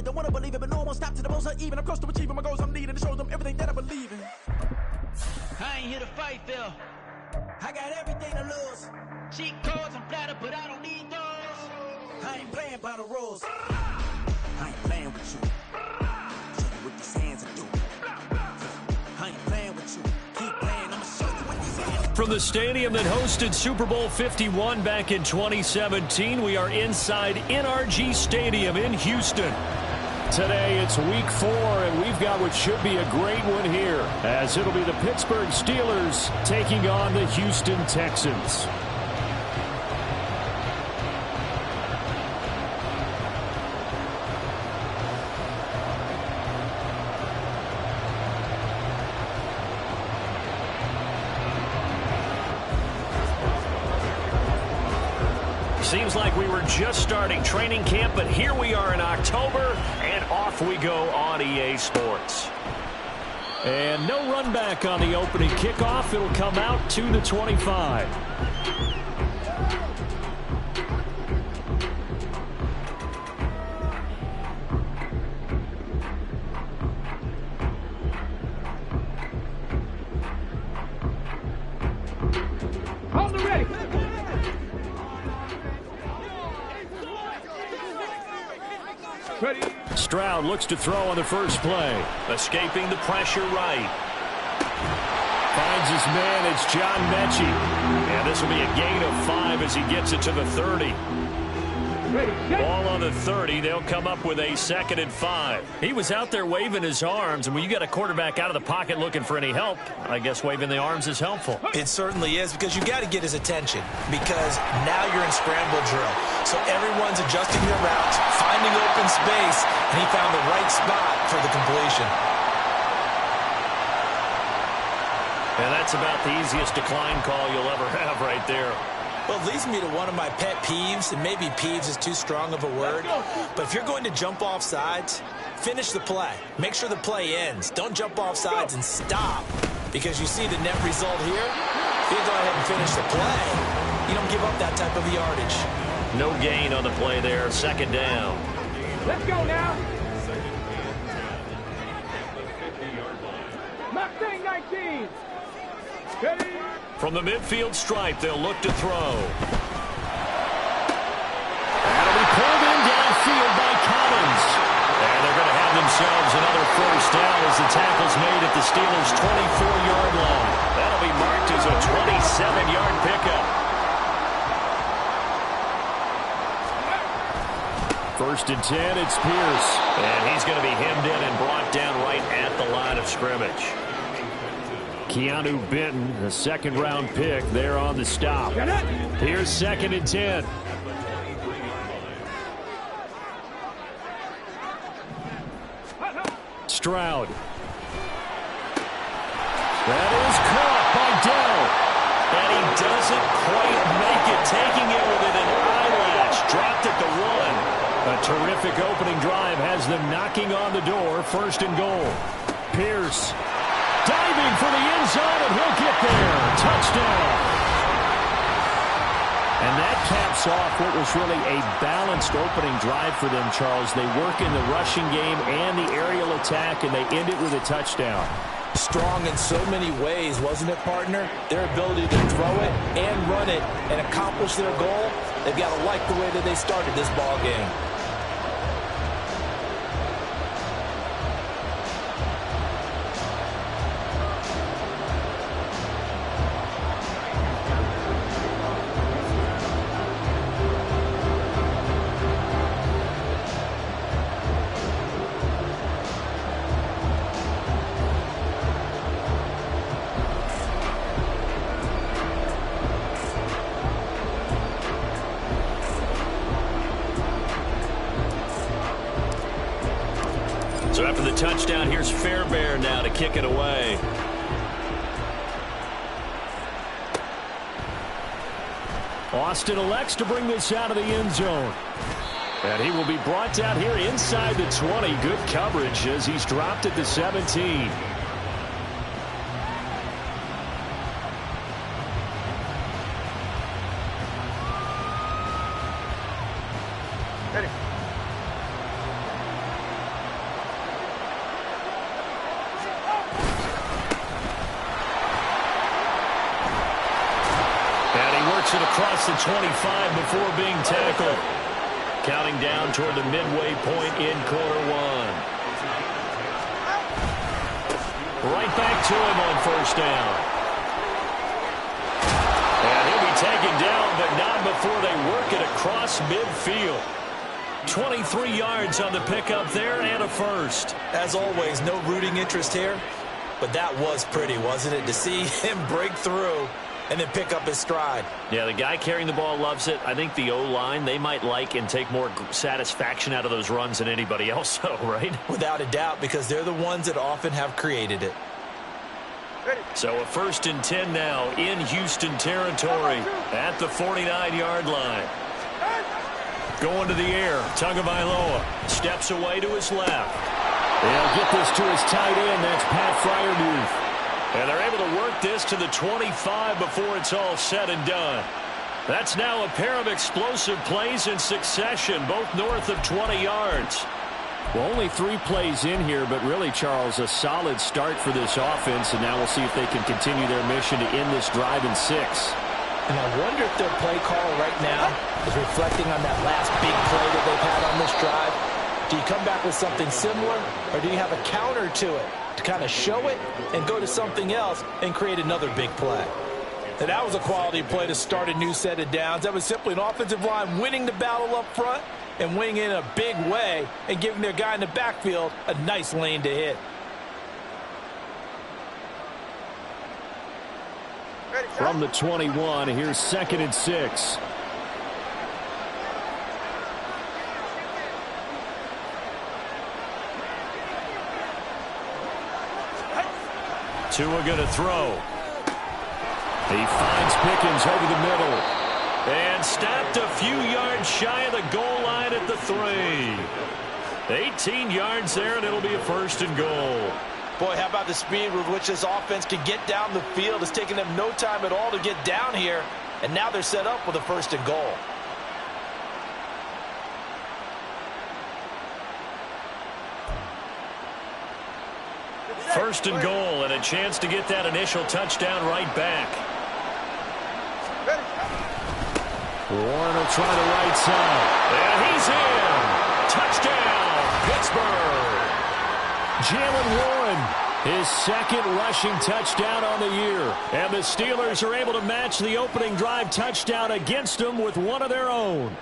it, don't wanna believe it, but no one won't stop to the most I even. I'm close to achieving my goals, I'm needing to show them everything that I believe in. I ain't here to fight, Phil. I got everything to lose. Cheat codes, I'm flattered, but I don't need those. I ain't playing by the rules. I ain't playing with you. Show you what these hands are doing. I ain't playing with you. Keep playing, I'ma show you what these hands are. From the stadium that hosted Super Bowl 51 back in 2017, we are inside NRG Stadium in Houston. Today it's week 4, and we've got what should be a great one here, as it'll be the Pittsburgh Steelers taking on the Houston Texans. Seems like we were just starting training camp, but here we are in October, and off we go on EA Sports. And no run back on the opening kickoff. It'll come out to the 25. On the ready. Ready. Stroud looks to throw on the first play. Escaping the pressure right. Finds his man. It's John Mechie. And this will be a gain of 5 as he gets it to the 30. Ready. Ball on the 30. They'll come up with a 2nd and 5. He was out there waving his arms, and when you got a quarterback out of the pocket looking for any help, I guess waving the arms is helpful. It certainly is, because you got to get his attention, because now you're in scramble drill. So everyone's adjusting their routes, finding open space, and he found the right spot for the completion. And that's about the easiest decline call you'll ever have right there. Well, it leads me to one of my pet peeves, and maybe peeves is too strong of a word, but if you're going to jump off sides, finish the play. Make sure the play ends. Don't jump off sides and stop, because you see the net result here. If you go ahead and finish the play, you don't give up that type of yardage. No gain on the play there. 2nd down. Let's go now. Mustang 19. Ready. From the midfield stripe, they'll look to throw. That'll be pulled in downfield by Collins. And they're going to have themselves another 1st down as the tackle's made at the Steelers' 24-yard line. That'll be marked as a 27-yard pickup. 1st and 10, it's Pierce. And he's going to be hemmed in and brought down right at the line of scrimmage. Keanu Benton, a 2nd-round pick, there on the stop. Here's 2nd and 10. Stroud. That is caught by Dell. And he doesn't quite make it, taking it within an eyelash. Dropped at the 1. A terrific opening drive has them knocking on the door. 1st and goal. Pierce. Diving for the end zone, and he'll get there. Touchdown. And that caps off what was really a balanced opening drive for them, Charles. They work in the rushing game and the aerial attack, and they end it with a touchdown. Strong in so many ways, wasn't it, partner? Their ability to throw it and run it and accomplish their goal, they've got to like the way that they started this ball game. So after the touchdown, here's Fairbairn now to kick it away. Austin elects to bring this out of the end zone. And he will be brought down here inside the 20. Good coverage as he's dropped at the 17. Makes it across the 25 before being tackled. Counting down toward the midway point in quarter one. Right back to him on first down. And he'll be taken down, but not before they work it across midfield. 23 yards on the pickup there and a first. As always, no rooting interest here, but that was pretty, wasn't it? To see him break through and then pick up his stride. Yeah, the guy carrying the ball loves it. I think the O-line, they might like and take more satisfaction out of those runs than anybody else, though, right? Without a doubt, because they're the ones that often have created it. So a 1st and 10 now in Houston territory at the 49-yard line. Going to the air, Tagovailoa steps away to his left. They'll get this to his tight end. That's Pat Freiermuth. And they're able to work this to the 25 before it's all said and done. That's now a pair of explosive plays in succession, both north of 20 yards. Well, only 3 plays in here, but really, Charles, a solid start for this offense, and now we'll see if they can continue their mission to end this drive in 6. And I wonder if their play caller right now is reflecting on that last big play that they've had on this drive. Do you come back with something similar, or do you have a counter to it to kind of show it and go to something else and create another big play? And that was a quality play to start a new set of downs. That was simply an offensive line winning the battle up front and winning in a big way and giving their guy in the backfield a nice lane to hit. From the 21, here's 2nd and 6. Tua going to throw. He finds Pickens over the middle. And stopped a few yards shy of the goal line at the 3. 18 yards there, and it'll be a 1st and goal. Boy, how about the speed with which this offense can get down the field? It's taken them no time at all to get down here, and now they're set up with a 1st and goal. First and goal, and a chance to get that initial touchdown right back. Warren will try the right side. And he's in. Touchdown, Pittsburgh. Jaylen Warren, his 2nd rushing touchdown on the year. And the Steelers are able to match the opening drive touchdown against them with one of their own.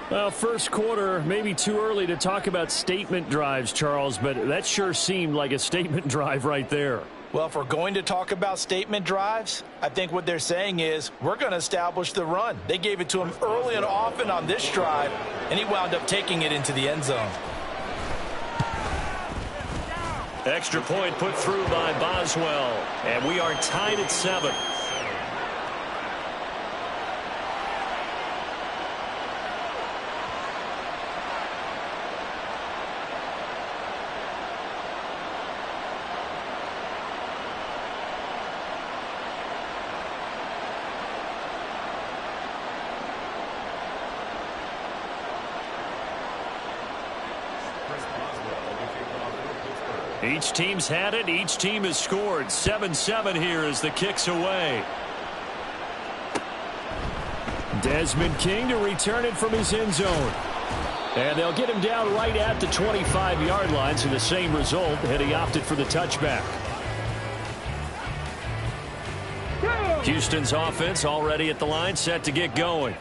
Well, first quarter, maybe too early to talk about statement drives, Charles, but that sure seemed like a statement drive right there. Well, if we're going to talk about statement drives, I think what they're saying is we're going to establish the run. They gave it to him early and often on this drive, and he wound up taking it into the end zone. Extra point put through by Boswell, and we are tied at 7. Each team's had it. Each team has scored. 7-7 here as the kick's away. Desmond King to return it from his end zone. And they'll get him down right at the 25-yard line, so the same result, had he opted for the touchback. Houston's offense already at the line, set to get going.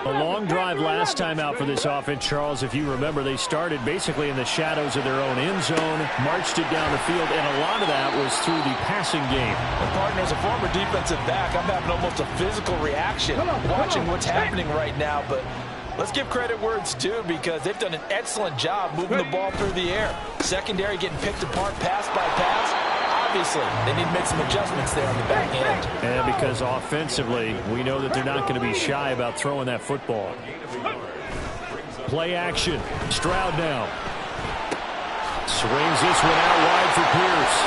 A long drive last time out for this offense, Charles. If you remember, they started basically in the shadows of their own end zone, marched it down the field, and a lot of that was through the passing game. And partner, as a former defensive back, I'm having almost a physical reaction watching what's happening right now. But let's give credit where it's due, because they've done an excellent job moving the ball through the air. Secondary getting picked apart pass by pass. Obviously, they need to make some adjustments there on the back end. And because offensively, we know that they're not going to be shy about throwing that football. Play action. Stroud now. Swings this one out wide for Pierce.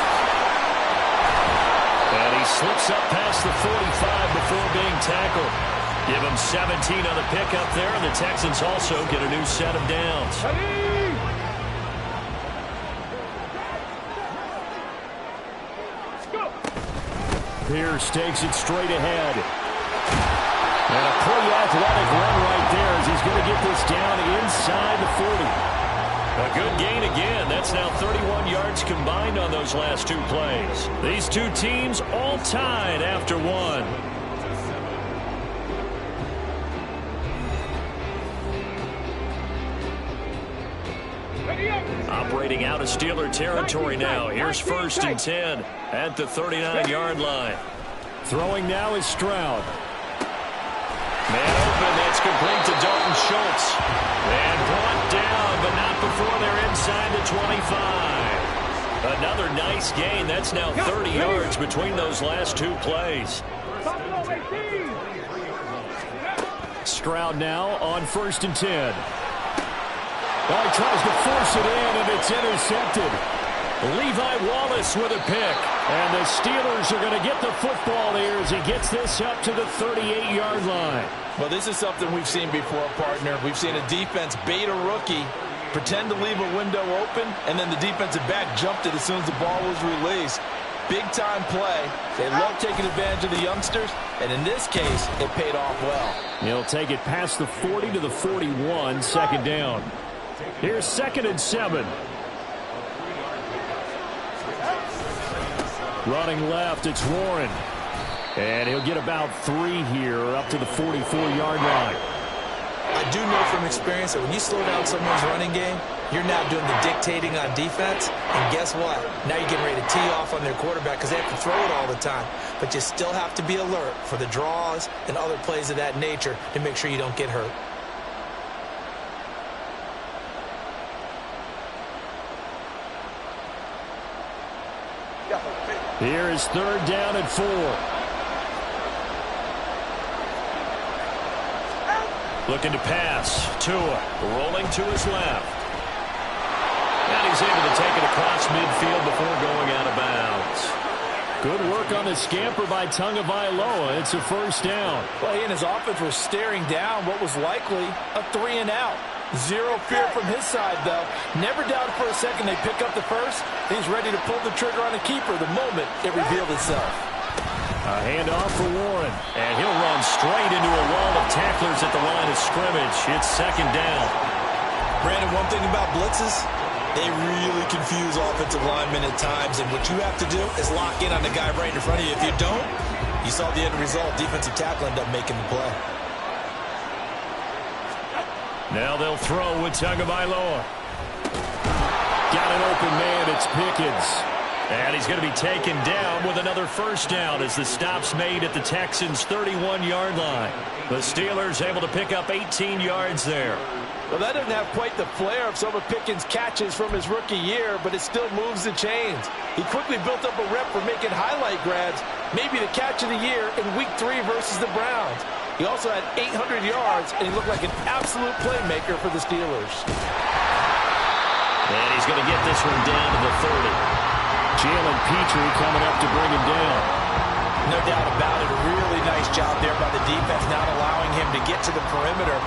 And he slips up past the 45 before being tackled. Give him 17 on the pickup there, and the Texans also get a new set of downs. Pierce takes it straight ahead. And a pretty athletic run right there as he's going to get this down inside the 40. A good gain again. That's now 31 yards combined on those last two plays. These two teams all tied after one. Operating out of Steeler territory now. Here's 1st and 10 at the 39-yard line. Throwing now is Stroud. Man open, that's complete to Dalton Schultz. And brought down, but not before they're inside the 25. Another nice gain. That's now 30 yards between those last two plays. Stroud now on 1st and 10. Well, he tries to force it in, and it's intercepted. Levi Wallace with a pick. And the Steelers are going to get the football here as he gets this up to the 38-yard line. Well, this is something we've seen before, partner. We've seen a defense bait a rookie, pretend to leave a window open, and then the defensive back jumped it as soon as the ball was released. Big-time play. They love taking advantage of the youngsters, and in this case, it paid off well. He'll take it past the 40 to the 41, 2nd down. Here's 2nd and 7. Running left, it's Warren. And he'll get about 3 here up to the 44-yard line. I do know from experience that when you slow down someone's running game, you're now doing the dictating on defense. And guess what? Now you're getting ready to tee off on their quarterback because they have to throw it all the time. But you still have to be alert for the draws and other plays of that nature to make sure you don't get hurt. Here is 3rd down and 4. Looking to pass. Tua rolling to his left. And he's able to take it across midfield before going out of bounds. Good work on the scamper by Tagovailoa. It's a 1st down. Well, he and his offense were staring down what was likely a 3-and-out. Zero fear from his side, though. Never doubted for a second they pick up the first. He's ready to pull the trigger on a keeper the moment it revealed itself. A handoff for Warren. And he'll run straight into a wall of tacklers at the line of scrimmage. It's 2nd down. Brandon, one thing about blitzes, they really confuse offensive linemen at times. And what you have to do is lock in on the guy right in front of you. If you don't, you saw the end result. Defensive tackle ended up making the play. Now they'll throw with Tagovailoa. Got an open man, it's Pickens. And he's going to be taken down with another 1st down as the stop's made at the Texans' 31-yard line. The Steelers able to pick up 18 yards there. Well, that doesn't have quite the flair of some of Pickens' catches from his rookie year, but it still moves the chains. He quickly built up a rep for making highlight grabs, maybe the catch of the year in Week 3 versus the Browns. He also had 800 yards, and he looked like an absolute playmaker for the Steelers. And he's going to get this one down to the 30. Jalen Petrie coming up to bring him down. No doubt about it. A really nice job there by the defense, not allowing him to get to the perimeter.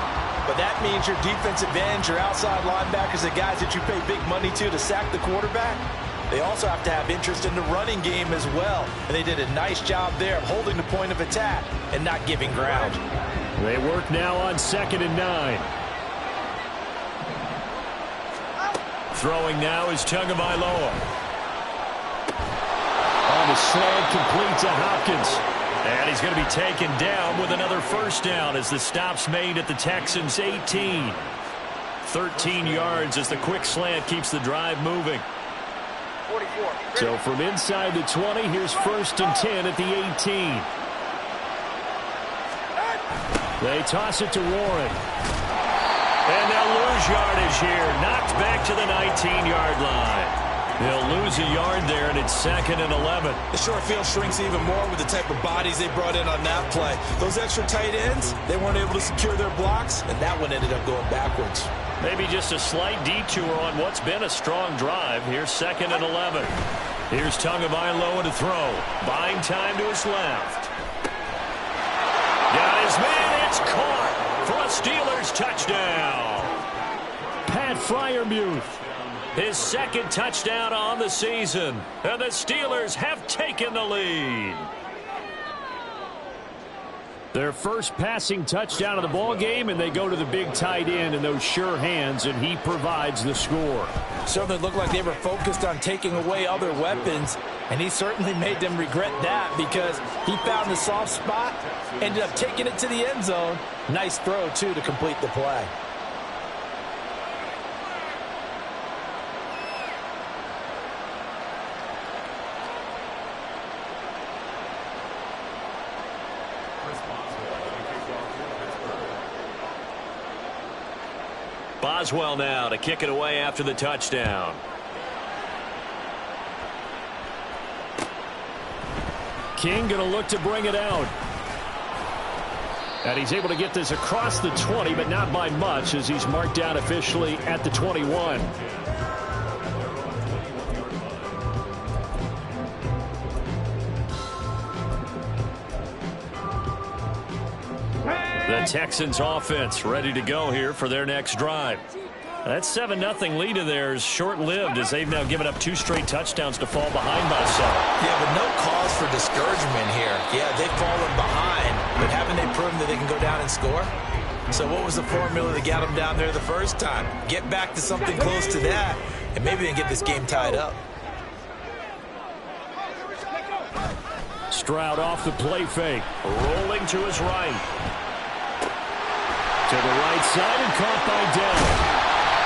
But that means your defensive ends, your outside linebackers, the guys that you pay big money to sack the quarterback, they also have to have interest in the running game as well. And they did a nice job there of holding the point of attack and not giving ground. They work now on 2nd and 9. Throwing now is Tagovailoa. On the slant, complete to Hopkins. And he's going to be taken down with another 1st down as the stop's made at the Texans' 18. 13 yards as the quick slant keeps the drive moving. So from inside the 20, here's 1st and 10 at the 18. They toss it to Warren. And they'll lose yardage here. Knocked back to the 19-yard line. They'll lose a yard there, and it's 2nd and 11. The short field shrinks even more with the type of bodies they brought in on that play. Those extra tight ends, they weren't able to secure their blocks, and that one ended up going backwards. Maybe just a slight detour on what's been a strong drive. Here's 2nd and 11. Here's Tagovailoa to throw. Buying time to his left. Got his man. It's caught for a Steelers touchdown. Pat Freiermuth. His 2nd touchdown on the season. And the Steelers have taken the lead. Their first passing touchdown of the ball game, and they go to the big tight end in those sure hands, and he provides the score. Certainly looked like they were focused on taking away other weapons, and he certainly made them regret that because he found the soft spot, ended up taking it to the end zone. Nice throw, too, to complete the play. Boswell now to kick it away after the touchdown. King going to look to bring it out. And he's able to get this across the 20, but not by much as he's marked down officially at the 21. The Texans offense ready to go here for their next drive. That 7-0 lead of theirs short-lived as they've now given up 2 straight touchdowns to fall behind by 7. Yeah, but no cause for discouragement here. Yeah, they've fallen behind, but haven't they proven that they can go down and score? So what was the formula that got them down there the first time? Get back to something close to that, and maybe they can get this game tied up. Stroud off the play fake. Rolling to his right. To the right side and caught by Dell.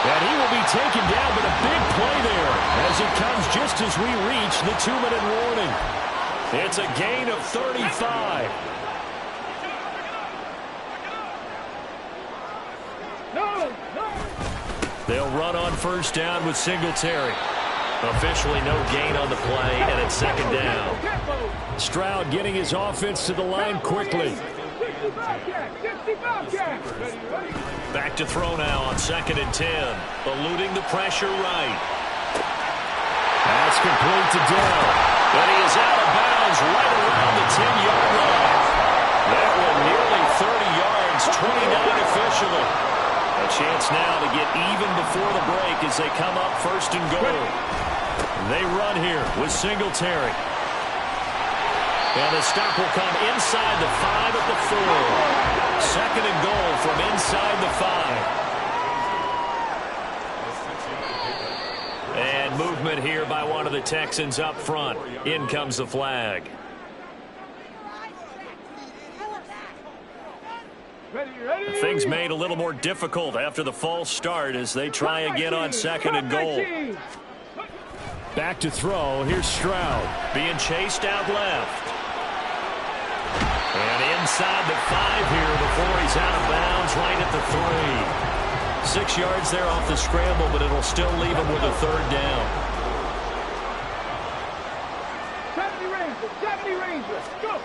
And he will be taken down, but a big play there as it comes just as we reach the 2-minute warning. It's a gain of 35. They'll run on first down with Singletary. Officially no gain on the play, and it's second down. Stroud getting his offense to the line quickly. Back to throw now on 2nd and 10. Eluding the pressure right. That's complete to Dell. But he is out of bounds right around the 10-yard line. That one nearly 30 yards, 29 officially. A chance now to get even before the break as they come up 1st and goal. They run here with Singletary. And the stop will come inside the 5 at the 4. 2nd and goal from inside the 5. And movement here by one of the Texans up front. In comes the flag. Things made a little more difficult after the false start as they try again on 2nd and goal. Back to throw. Here's Stroud being chased out left. And inside the 5 here before he's out of bounds right at the 3. 6 yards there off the scramble, but it'll still leave him with a 3rd down. 70 Rangers, go!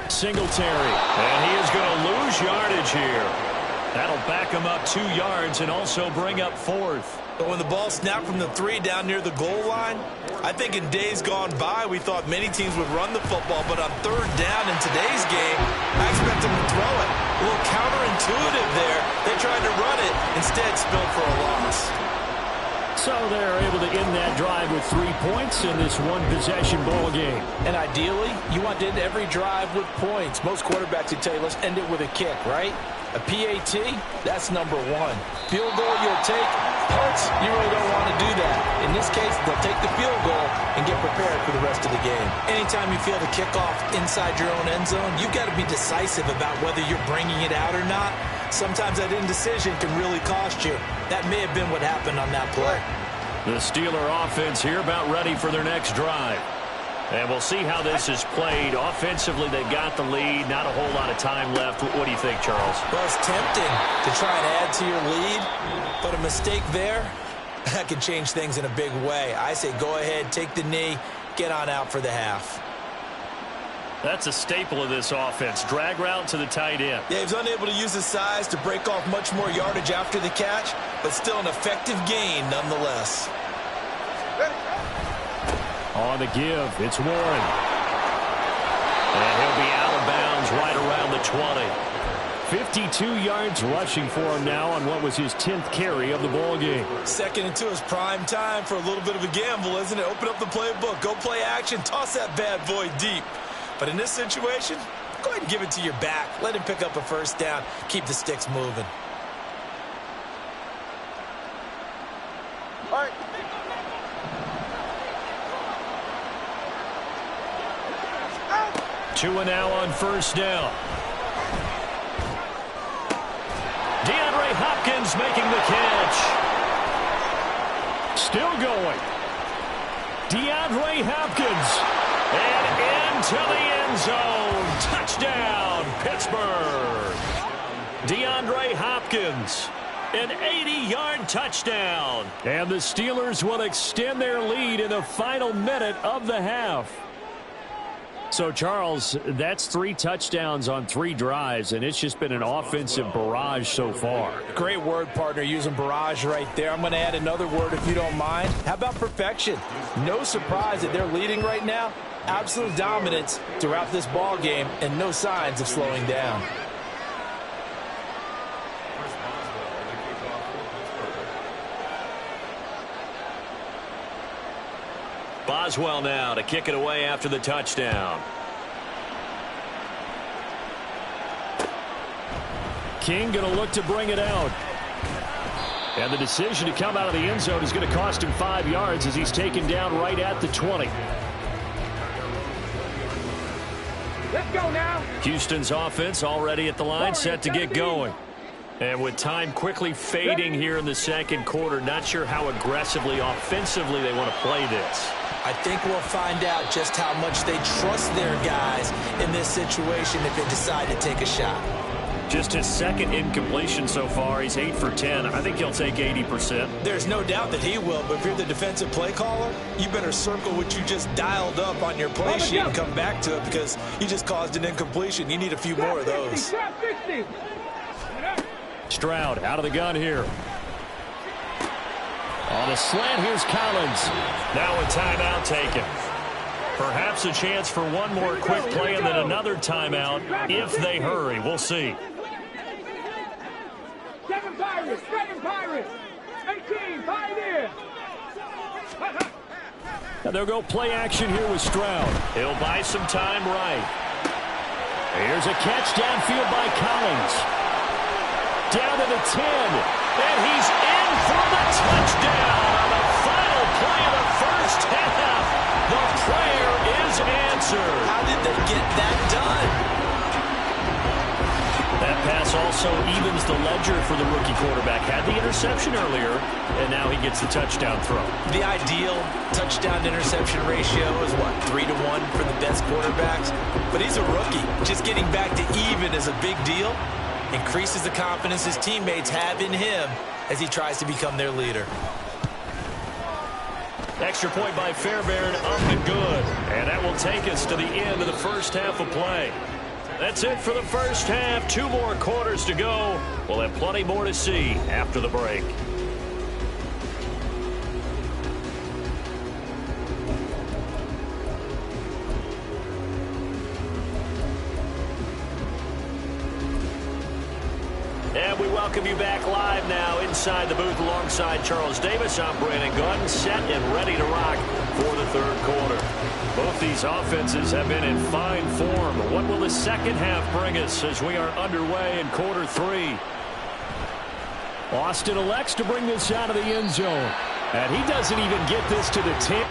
Singletary, and he is going to lose yardage here. That'll back him up 2 yards and also bring up 4th. But when the ball snapped from the 3 down near the goal line, I think in days gone by, we thought many teams would run the football, but on 3rd down in today's game, I expect them to throw it. A little counterintuitive there. They tried to run it, instead spilled for a loss. So they're able to end that drive with 3 points in this one-possession ball game. And ideally, you want to end every drive with points. Most quarterbacks would tell you, let's end it with a kick, right? A PAT, that's number 1. Field goal you'll take, punts, you really don't want to do that. In this case, they'll take the field goal and get prepared for the rest of the game. Anytime you feel the kickoff inside your own end zone, you've got to be decisive about whether you're bringing it out or not. Sometimes that indecision can really cost you. That may have been what happened on that play. The Steeler offense here about ready for their next drive. And we'll see how this is played. Offensively, they got the lead. Not a whole lot of time left. What do you think, Charles? Well, it's tempting to try and add to your lead, but a mistake there, that can change things in a big way. I say go ahead, take the knee, get on out for the half. That's a staple of this offense. Drag route to the tight end. Yeah, he's unable to use his size to break off much more yardage after the catch, but still an effective gain nonetheless. On the give, it's Warren. And he'll be out of bounds right around the 20. 52 yards rushing for him now on what was his 10th carry of the ball game. 2nd and 2 is prime time for a little bit of a gamble, isn't it? Open up the playbook, go play action, toss that bad boy deep. But in this situation, Go ahead and give it to your back. Let him pick up a first down. Keep the sticks moving. All right. Two and now on first down. DeAndre Hopkins making the catch. Still going. DeAndre Hopkins. And into the end zone. Touchdown, Pittsburgh. DeAndre Hopkins. An 80-yard touchdown. And the Steelers will extend their lead in the final minute of the half. So, Charles, that's 3 touchdowns on 3 drives, and it's just been an offensive barrage so far. Great word, partner, using barrage right there. I'm going to add another word if you don't mind. How about perfection? No surprise that they're leading right now. Absolute dominance throughout this ball game and no signs of slowing down. Boswell now to kick it away after the touchdown. King going to look to bring it out. And the decision to come out of the end zone is going to cost him 5 yards as he's taken down right at the 20. Let's go now. Houston's offense already at the line, set to get going. And with time quickly fading here in the second quarter, not sure how aggressively, offensively they want to play this. I think we'll find out just how much they trust their guys in this situation if they decide to take a shot. Just his second incompletion so far. He's 8 for 10. I think he'll take 80%. There's no doubt that he will, but if you're the defensive play caller, you better circle what you just dialed up on your play sheet and come back to it because you just caused an incompletion. You need a few more of those. Stroud out of the gun here. On a slant, here's Collins. Now a timeout taken. Perhaps a chance for one more quick play and then another timeout if they hurry. We'll see. Seven Pirates, 18, Pioneer. Now they'll go play action here with Stroud. He'll buy some time right. Here's a catch downfield by Collins. Down to the 10. And he's in for the touchdown on the final play of the first half. The prayer is answered. How did they get that done? That pass also evens the ledger for the rookie quarterback. Had the interception earlier, and now he gets the touchdown throw. The ideal touchdown-interception ratio is, what, 3 to 1 for the best quarterbacks? But he's a rookie. Just getting back to even is a big deal. Increases the confidence his teammates have in him as he tries to become their leader. Extra point by Fairbairn, up and good. And that will take us to the end of the first half of play. That's it for the first half. 2 more quarters to go. We'll have plenty more to see after the break. And we welcome you back live now inside the booth alongside Charles Davis. I'm Brandon Gunn, set and ready to rock for the third quarter. Both these offenses have been in fine form. What will the second half bring us as we are underway in quarter 3? Austin elects to bring this out of the end zone. And he doesn't even get this to the 10.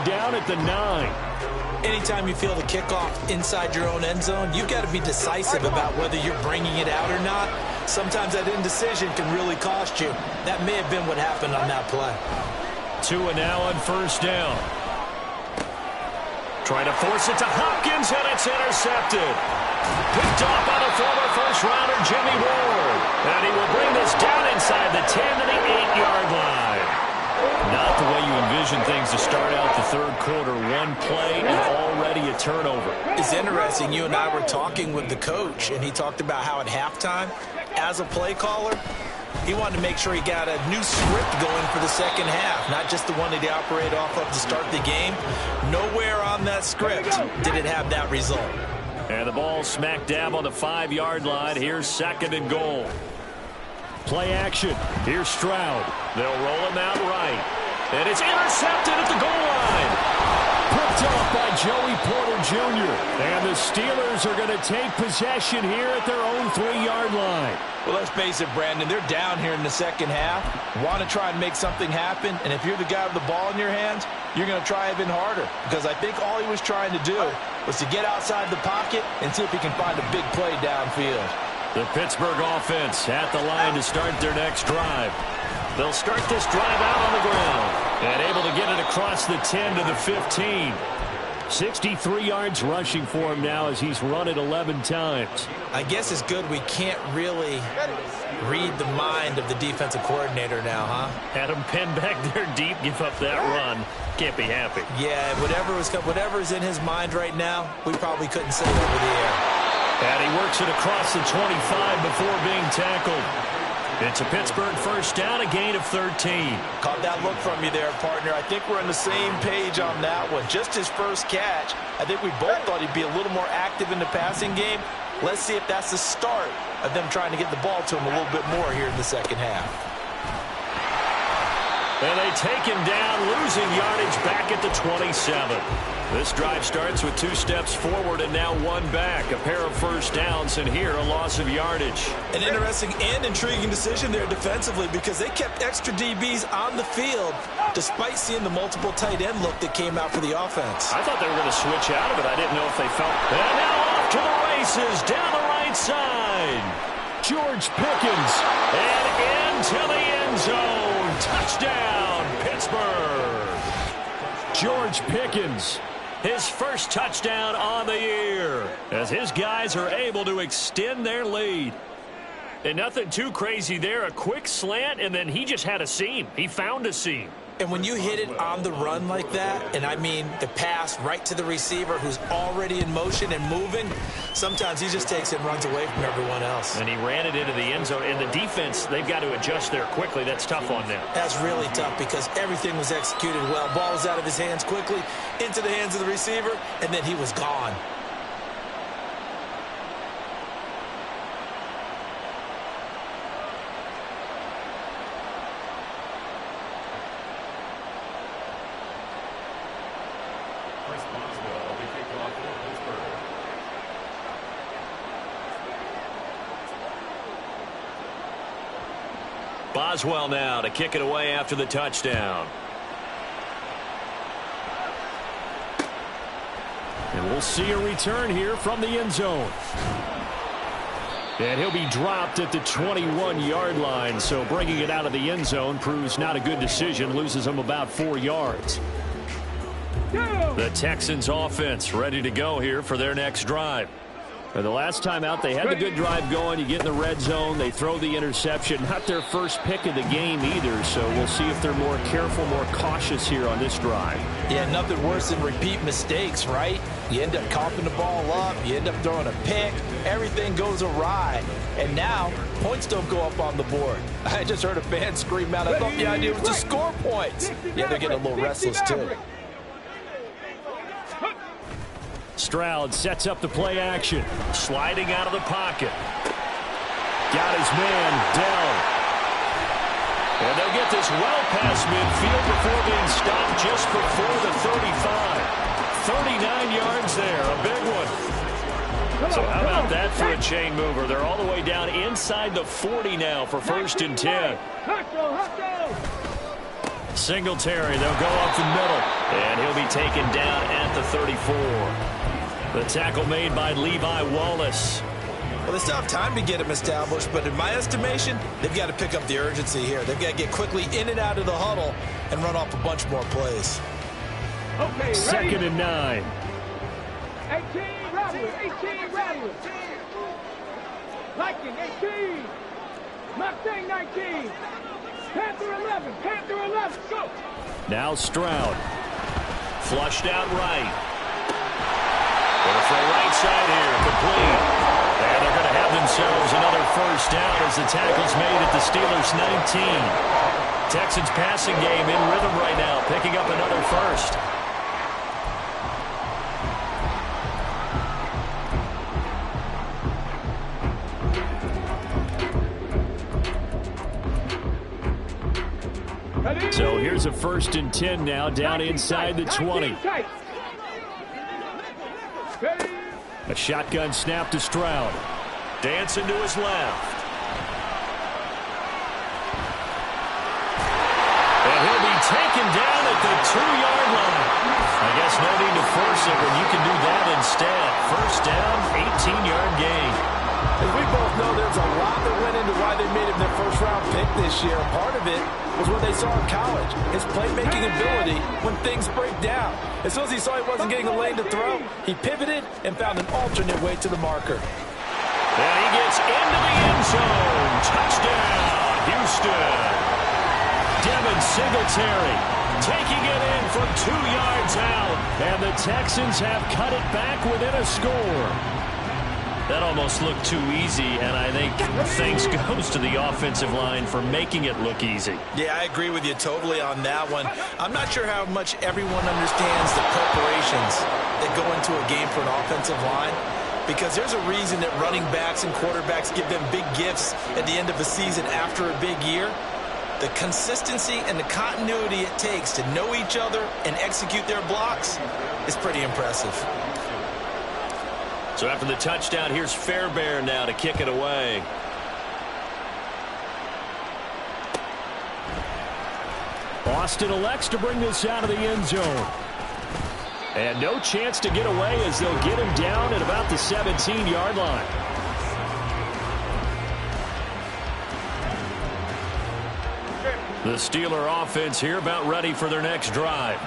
down at the 9. Anytime you feel the kickoff inside your own end zone, you've got to be decisive about whether you're bringing it out or not. Sometimes that indecision can really cost you. That may have been what happened on that play. Tua now on first down. Trying to force it to Hopkins, and it's intercepted. Picked off by the former first-rounder Jimmy Ward. And he will bring this down inside the 10 to the 8-yard line. Not the way you envision things to start out the third quarter. One play and already a turnover. It's interesting. You and I were talking with the coach, and he talked about how at halftime, as a play caller, he wanted to make sure he got a new script going for the second half, not just the one that he operated off of to start the game. Nowhere on that script did it have that result. And the ball smack dab on the 5-yard line. Here's second and goal. Play action. Here's Stroud. They'll roll him out right. And it's intercepted at the goal line. Picked off by Joey Porter Jr. And the Steelers are going to take possession here at their own 3-yard line. Well, let's face it, Brandon. They're down here in the second half. Want to try and make something happen. And if you're the guy with the ball in your hands, you're going to try even harder. Because I think all he was trying to do was to get outside the pocket and see if he can find a big play downfield. The Pittsburgh offense at the line to start their next drive. They'll start this drive out on the ground and able to get it across the 10 to the 15. 63 yards rushing for him now as he's run it 11 times. I guess it's good we can't really read the mind of the defensive coordinator now, huh? Had him pinned back there deep, give up that run. Can't be happy. Yeah, whatever's in his mind right now, we probably couldn't say over the air. And he works it across the 25 before being tackled. It's a Pittsburgh first down, a gain of 13. Caught that look from you there, partner. I think we're on the same page on that one. Just his first catch. I think we both thought he'd be a little more active in the passing game. Let's see if that's the start of them trying to get the ball to him a little bit more here in the second half. And they take him down, losing yardage back at the 27. This drive starts with 2 steps forward and now 1 back. A pair of first downs, and here a loss of yardage. An interesting and intriguing decision there defensively because they kept extra DBs on the field despite seeing the multiple tight end look that came out for the offense. I thought they were going to switch out of it. I didn't know if they felt. And now off to the races down the right side. George Pickens and into the end zone. Touchdown, Pittsburgh. George Pickens, his first touchdown on the year, as his guys are able to extend their lead. And nothing too crazy there. A quick slant, and then he just had a seam. He found a seam. And when you hit it on the run like that, and I mean the pass right to the receiver who's already in motion and moving, sometimes he just takes it and runs away from everyone else. And he ran it into the end zone. And the defense, they've got to adjust there quickly. That's tough on them. That's really tough because everything was executed well. Ball was out of his hands quickly, into the hands of the receiver, and then he was gone. Boswell now to kick it away after the touchdown. And we'll see a return here from the end zone. And he'll be dropped at the 21-yard line, so bringing it out of the end zone proves not a good decision, loses him about 4 yards. The Texans offense ready to go here for their next drive. The last time out, they had the good drive going. You get in the red zone, they throw the interception. Not their first pick of the game either, so we'll see if they're more careful, more cautious here on this drive. Yeah, nothing worse than repeat mistakes, right? You end up coughing the ball up, you end up throwing a pick, everything goes awry. And now, points don't go up on the board. I just heard a fan scream out, I thought the idea was to score points. Yeah, they're getting a little restless too. Stroud sets up the play action. Sliding out of the pocket. Got his man, Dell. And they'll get this well past midfield before being stopped just before the 35. 39 yards there, a big one. So how about that for a chain mover? They're all the way down inside the 40 now for 1st and 10. Singletary, they'll go up the middle, and he'll be taken down at the 34. The tackle made by Levi Wallace. Well, they still have time to get him established, but in my estimation, they've got to pick up the urgency here. They've got to get quickly in and out of the huddle and run off a bunch more plays. Okay, Second ready? and 9. 18, Rattler. Viking, 18. Mustang, 19. Panther, 11. Go. Now Stroud. Flushed out right. Going for a right side here, complete. And they're going to have themselves another first down as the tackle's made at the Steelers' 19. Texans passing game in rhythm right now, picking up another first. So here's a 1st and 10 now, down inside the 20. A shotgun snap to Stroud. Dancing to his left. And he'll be taken down at the 2-yard line. I guess no need to force it when you can do that instead. First down, 18-yard gain. As we both know, there's a lot that went into why they made him their first-round pick this year. Part of it was what they saw in college, his playmaking ability when things break down. As soon as he saw he wasn't getting a lane to throw, he pivoted and found an alternate way to the marker. And he gets into the end zone. Touchdown, Houston. Devin Singletary taking it in from 2 yards out. And the Texans have cut it back within a score. That almost looked too easy, and I think thanks goes to the offensive line for making it look easy. Yeah, I agree with you totally on that one. I'm not sure how much everyone understands the preparations that go into a game for an offensive line, because there's a reason that running backs and quarterbacks give them big gifts at the end of a season after a big year. The consistency and the continuity it takes to know each other and execute their blocks is pretty impressive. So after the touchdown, here's Fairbairn now to kick it away. Austin elects to bring this out of the end zone. And no chance to get away as they'll get him down at about the 17-yard line. The Steeler offense here about ready for their next drive.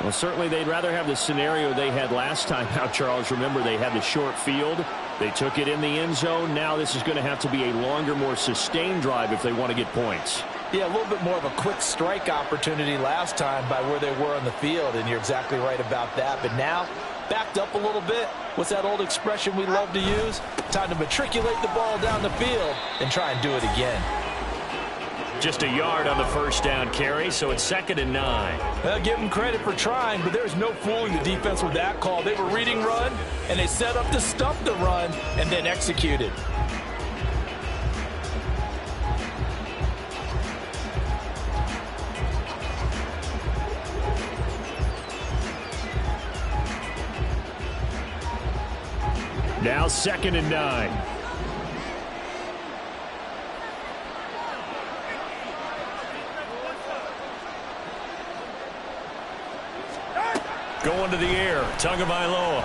Well, certainly they'd rather have the scenario they had last time. Now, Charles, remember they had the short field. They took it in the end zone. Now this is going to have to be a longer, more sustained drive if they want to get points. Yeah, a little bit more of a quick strike opportunity last time by where they were on the field, and you're exactly right about that. But now, backed up a little bit. What's that old expression we love to use? Time to matriculate the ball down the field and try and do it again. Just a yard on the first down carry, so it's 2nd and 9. Well, give them credit for trying, but there's no fooling the defense with that call. They were reading run, and they set up to stop the run and then executed. Now 2nd and 9. Going to the air, Tagovailoa.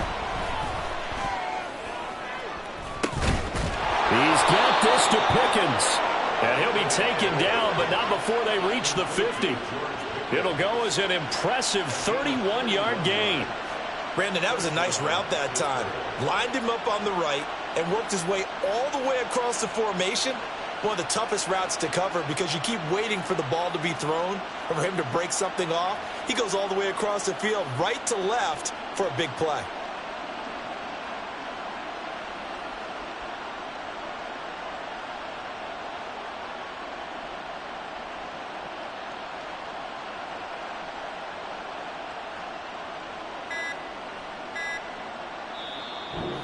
He's got this to Pickens. And he'll be taken down, but not before they reach the 50. It'll go as an impressive 31-yard gain. Brandon, that was a nice route that time. Lined him up on the right and worked his way all the way across the formation. One of the toughest routes to cover because you keep waiting for the ball to be thrown or for him to break something off. He goes all the way across the field, right to left, for a big play.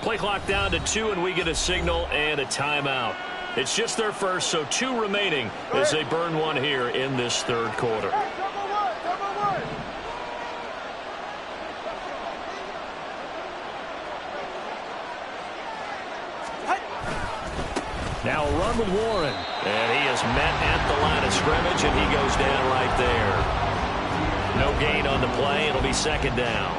Play clock down to 2, and we get a signal and a timeout. It's just their first, so 2 remaining as they burn one here in this third quarter. Now a run with Warren. And he is met at the line of scrimmage, and he goes down right there. No gain on the play. It'll be second down.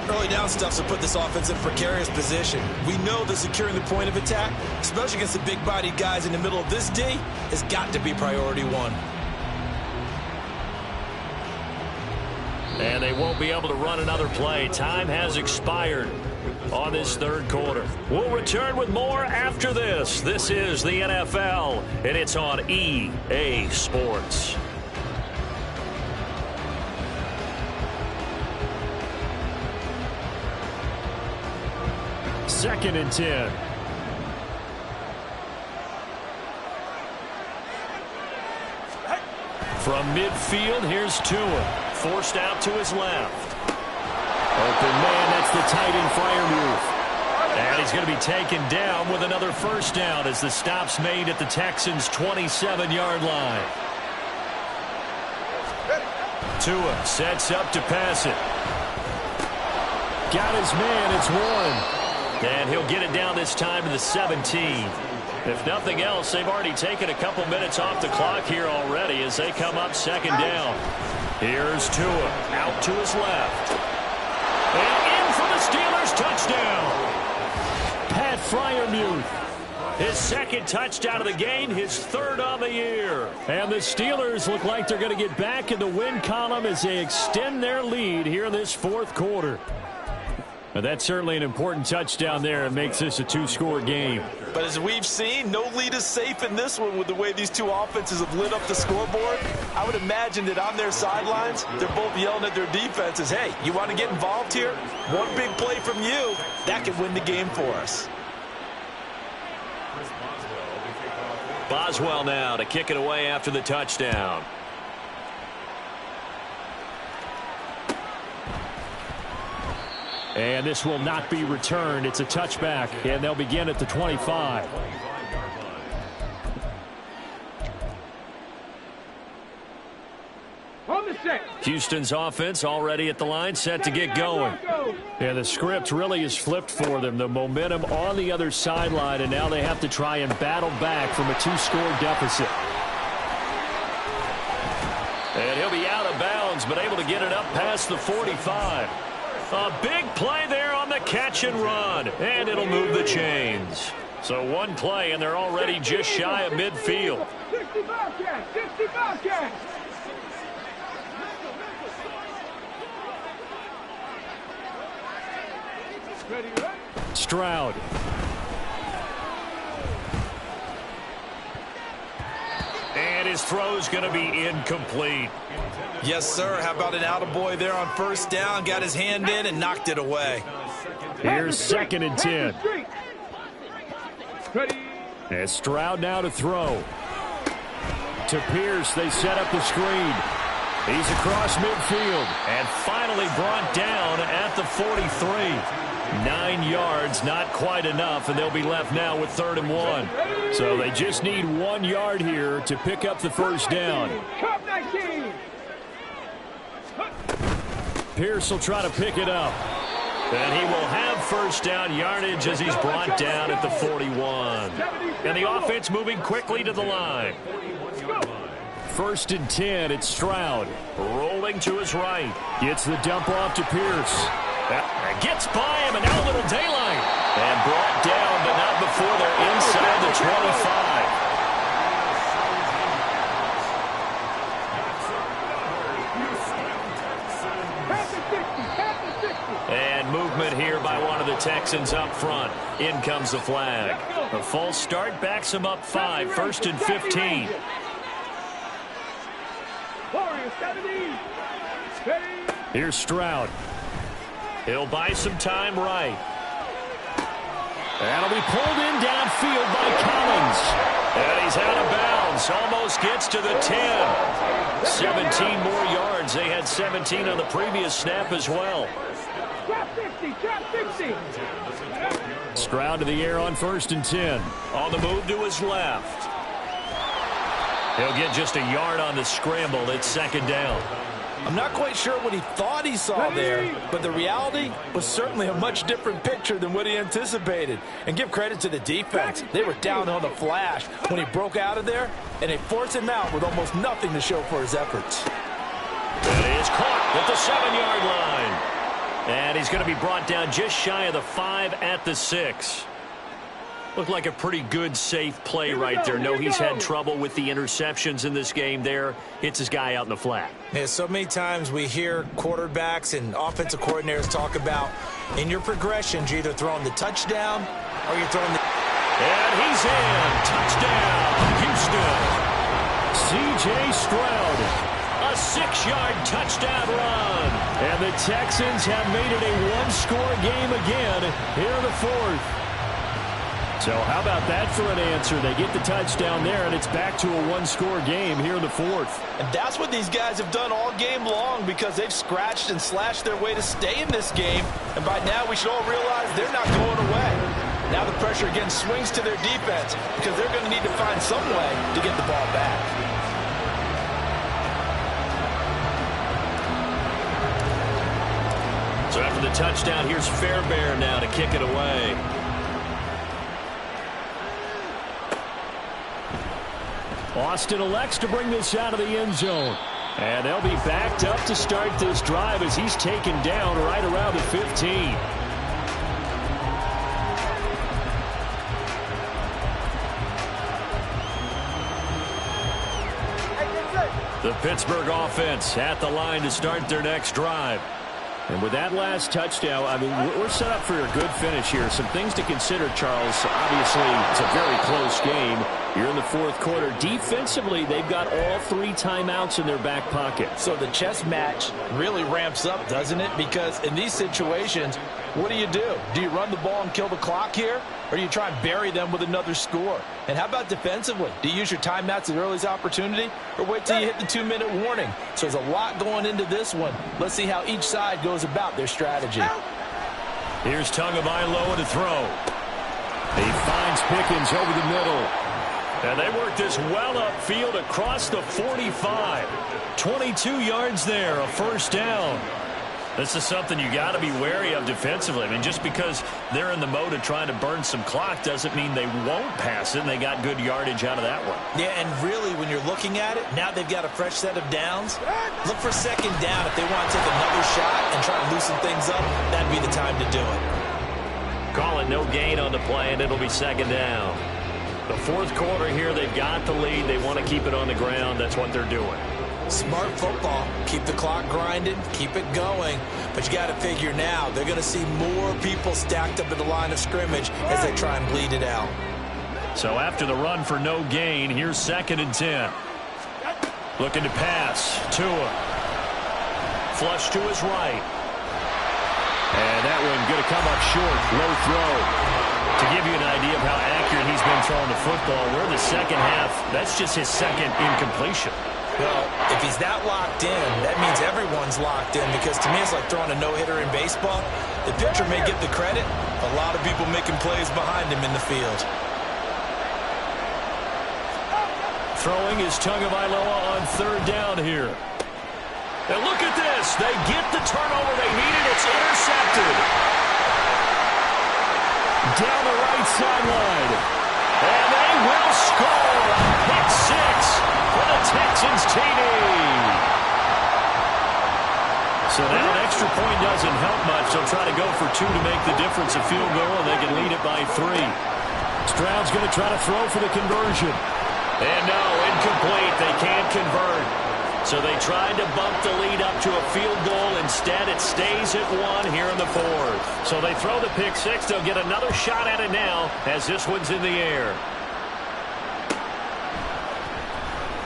Early down stuffs will put this offense in a precarious position. We know that securing the point of attack, especially against the big-bodied guys in the middle of this D, has got to be priority one. And they won't be able to run another play. Time has expired on this third quarter. We'll return with more after this. This is the NFL, and it's on EA Sports. Second and 10. From midfield, here's Tua. Forced out to his left. Open man, that's the tight end Freiermuth. And he's going to be taken down with another first down as the stop's made at the Texans' 27-yard line. Tua sets up to pass it. Got his man, it's Warren. And he'll get it down this time to the 17. If nothing else, they've already taken a couple minutes off the clock here already as they come up second down. Here's Tua out to his left. And in for the Steelers, touchdown. Pat Freiermuth. His second touchdown of the game, his third on the year. And the Steelers look like they're going to get back in the win column as they extend their lead here in this fourth quarter. But that's certainly an important touchdown there. It makes this a two-score game. But as we've seen, no lead is safe in this one with the way these two offenses have lit up the scoreboard. I would imagine that on their sidelines, they're both yelling at their defenses, hey, you want to get involved here? One big play from you, that could win the game for us. Boswell now to kick it away after the touchdown. And this will not be returned. It's a touchback, and they'll begin at the 25. On the set. Houston's offense already at the line, set to get going. And the script really is flipped for them. The momentum on the other sideline, and now they have to try and battle back from a two-score deficit. And he'll be out of bounds, but able to get it up past the 45. A big play there on the catch and run, and it'll move the chains. So one play, and they're already just shy of midfield. 60 Bobcats, 60 Bobcats. Ready, right? Stroud. And his throw's going to be incomplete. Yes, sir. How about an attaboy there on first down? Got his hand in and knocked it away. Here's second and 10. Ready. And Stroud now to throw. To Pierce, they set up the screen. He's across midfield and finally brought down at the 43. 9 yards, not quite enough, and they'll be left now with 3rd and 1. So they just need 1 yard here to pick up the first down. Pierce will try to pick it up. And he will have first down yardage as he's brought down at the 41. And the offense moving quickly to the line. 1st and 10, it's Stroud. Rolling to his right. Gets the dump off to Pierce. Gets by him, and now a little daylight. And brought down, but not before they're inside the 25. And movement here by one of the Texans up front. In comes the flag. A false start backs him up 5. 1st and 15. Here's Stroud. He'll buy some time right. That'll be pulled in downfield by Collins. And he's out of bounds. Almost gets to the 10. 17 more yards. They had 17 on the previous snap as well. Trap 50, trap 50. Stroud to the air on 1st and 10. On the move to his left. He'll get just a yard on the scramble. It's 2nd down. I'm not quite sure what he thought he saw there, but the reality was certainly a much different picture than what he anticipated. And give credit to the defense. They were down on the flash when he broke out of there, and they forced him out with almost nothing to show for his efforts. That is is caught at the 7-yard line. And he's going to be brought down just shy of the 5 at the 6. Looked like a pretty good, safe play right there. No, he's had trouble with the interceptions in this game there. Hits his guy out in the flat. Yeah, so many times we hear quarterbacks and offensive coordinators talk about in your progressions, you're either throwing the touchdown or you're throwing the... And he's in. Touchdown, Houston. C.J. Stroud, a 6-yard touchdown run. And the Texans have made it a one-score game again here in the 4th. So how about that for an answer? They get the touchdown there, and it's back to a one-score game here in the 4th. And that's what these guys have done all game long because they've scratched and slashed their way to stay in this game. And by now, we should all realize they're not going away. Now the pressure again swings to their defense because they're going to need to find some way to get the ball back. So after the touchdown, here's Fairbairn now to kick it away. Austin elects to bring this out of the end zone. And they'll be backed up to start this drive as he's taken down right around the 15. The Pittsburgh offense at the line to start their next drive. And with that last touchdown, I mean, we're set up for a good finish here. Some things to consider, Charles. Obviously, it's a very close game. You're in the 4th quarter. Defensively, they've got all 3 timeouts in their back pocket. So the chess match really ramps up, doesn't it? Because in these situations, what do? Do you run the ball and kill the clock here? Or do you try and bury them with another score? And how about defensively? Do you use your timeouts at earliest opportunity? Or wait till you hit the 2-minute warning? So there's a lot going into this one. Let's see how each side goes about their strategy. Here's Tagovailoa to throw. He finds Pickens over the middle. And they work this well upfield across the 45. 22 yards there, a first down. This is something you got to be wary of defensively. I mean, just because they're in the mode of trying to burn some clock doesn't mean they won't pass it, and they got good yardage out of that one. Yeah, and really, when you're looking at it, now they've got a fresh set of downs. Look for second down if they want to take another shot and try to loosen things up. That'd be the time to do it. Call it no gain on the play, and it'll be second down. The 4th quarter here, they've got the lead. They want to keep it on the ground. That's what they're doing. Smart football. Keep the clock grinding. Keep it going. But you got to figure now, they're going to see more people stacked up at the line of scrimmage as they try and bleed it out. So after the run for no gain, here's 2nd and 10. Looking to pass. Tua. Flush to his right. And that one going to come up short. Low throw. To give you an idea of how accurate he's been throwing the football, we're in the second half. That's just his 2nd incompletion. Well, if he's that locked in, that means everyone's locked in because to me it's like throwing a no-hitter in baseball. The pitcher may get the credit. A lot of people making plays behind him in the field. Throwing is Tagovailoa on 3rd down here. And look at this. They get the turnover they needed. It's intercepted. Down the right sideline. And they will score. Hit 6 for the Texans TD. So now an extra point doesn't help much. They'll try to go for 2 to make the difference a field goal, and they can lead it by 3. Stroud's going to try to throw for the conversion. And no, incomplete. They can't convert. So they tried to bump the lead up to a field goal. Instead, it stays at 1 here in the 4th. So they throw the pick 6. They'll get another shot at it now as this one's in the air.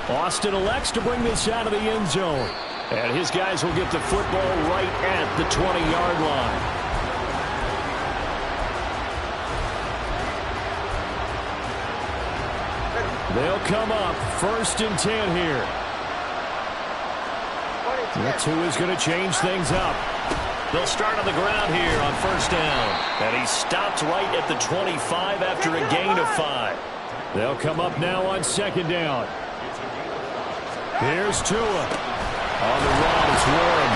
Austin elects to bring this out of the end zone. And his guys will get the football right at the 20-yard line. They'll come up 1st and 10 here. Tua's going to change things up. They'll start on the ground here on 1st down. And he stopped right at the 25 after a gain of 5. They'll come up now on 2nd down. Here's Tua. On the run, it's Warren.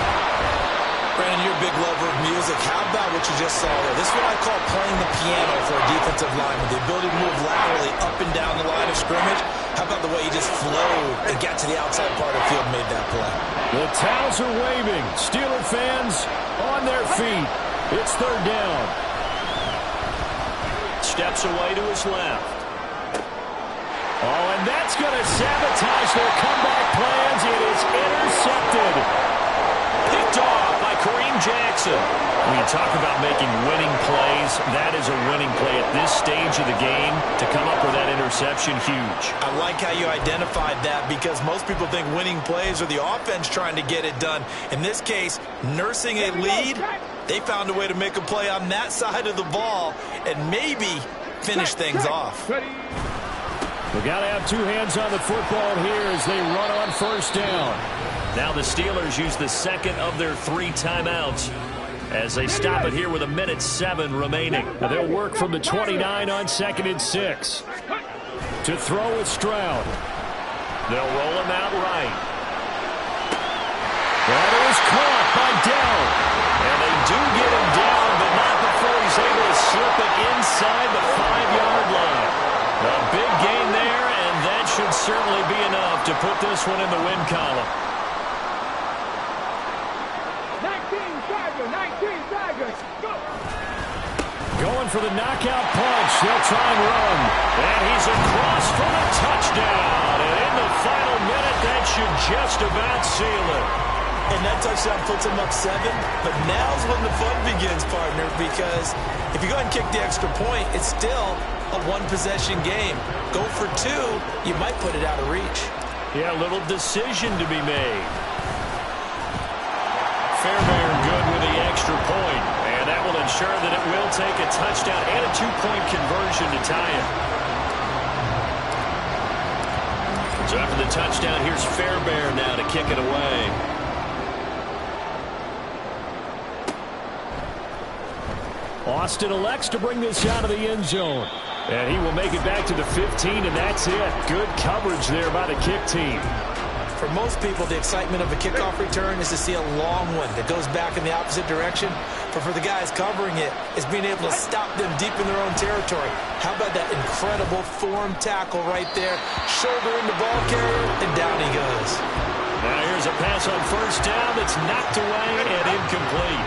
Brandon, you're a big lover of music. How about what you just saw there? This is what I call playing the piano for a defensive line with the ability to move laterally up and down the line of scrimmage. How about the way he just flowed and got to the outside part of the field and made that play? The towels are waving. Steeler fans on their feet. It's third down. Steps away to his left. Oh, and that's going to sabotage their comeback plans. It is intercepted. Picked off by Kareem Jackson. When you talk about making winning plays, that is a winning play at this stage of the game. To come up with that interception, huge. I like how you identified that because most people think winning plays are the offense trying to get it done. In this case, nursing a lead, they found a way to make a play on that side of the ball and maybe finish things off. We got to have two hands on the football here as they run on first down. Now the Steelers use the second of their 3 timeouts as they stop it here with 1:07 remaining. Now they'll work from the 29 on 2nd and 6. To throw with Stroud. They'll roll him out right. That is caught by Dell. And they do get him down, but not before he's able to slip it inside the 5-yard line. A big gain there, and that should certainly be enough to put this one in the win column. 19 Tigers, go! Going for the knockout punch. They'll try and run. And he's across for the touchdown. And in the final minute, that should just about seal it. And that touchdown puts them up 7. But now's when the fun begins, partner, because if you go ahead and kick the extra point, it's still a one-possession game. Go for 2, you might put it out of reach. Yeah, a little decision to be made. Fairbairn good with the extra point, and that will ensure that it will take a touchdown and a 2-point conversion to tie it. So after the touchdown, here's Fairbairn now to kick it away. Austin elects to bring this out of the end zone. And he will make it back to the 15, and that's it. Good coverage there by the kick team. For most people, the excitement of a kickoff return is to see a long one that goes back in the opposite direction. But for the guys covering it, it's being able to stop them deep in their own territory. How about that incredible form tackle right there? Shoulder in the ball carrier, and down he goes. Now here's a pass on first down that's knocked away and incomplete.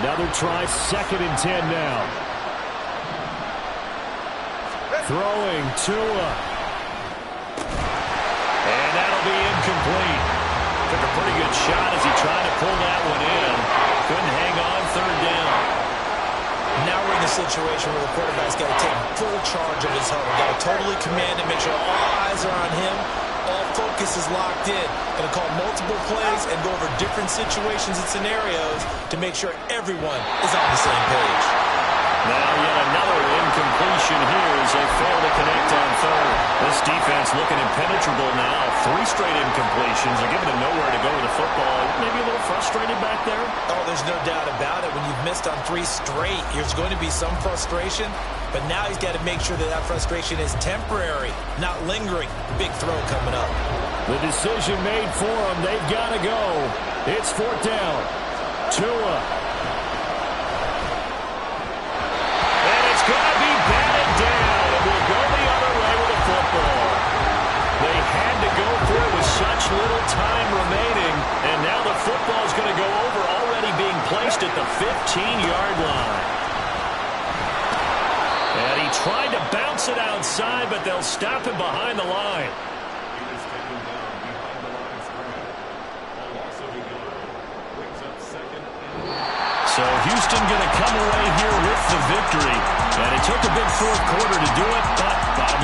Another try, 2nd and 10 now. Throwing Tua. And that'll be incomplete. Took a pretty good shot as he tried to pull that one in. Couldn't hang on, 3rd down. Now we're in the situation where the quarterback's got to take full charge of his huddle. Got to totally command and make sure all eyes are on him. All focus is locked in. Going to call multiple plays and go over different situations and scenarios to make sure everyone is on the same page. Now yet another incompletion here as they fail to connect on 3rd. This defense looking impenetrable now. 3 straight incompletions. They're giving them nowhere to go with the football. Maybe a little frustrated back there? Oh, there's no doubt about it. When you've missed on 3 straight, there's going to be some frustration. But now he's got to make sure that that frustration is temporary, not lingering. Big throw coming up. The decision made for them. They've got to go. It's 4th down. Tua. It's going to be batted down, and we'll go the other way with the football. They had to go for it with such little time remaining, and now the football's going to go over, already being placed at the 15-yard line. And he tried to bounce it outside, but they'll stop him behind the line. So Houston going to come away here with the victory. And it took a big 4th quarter to do it, but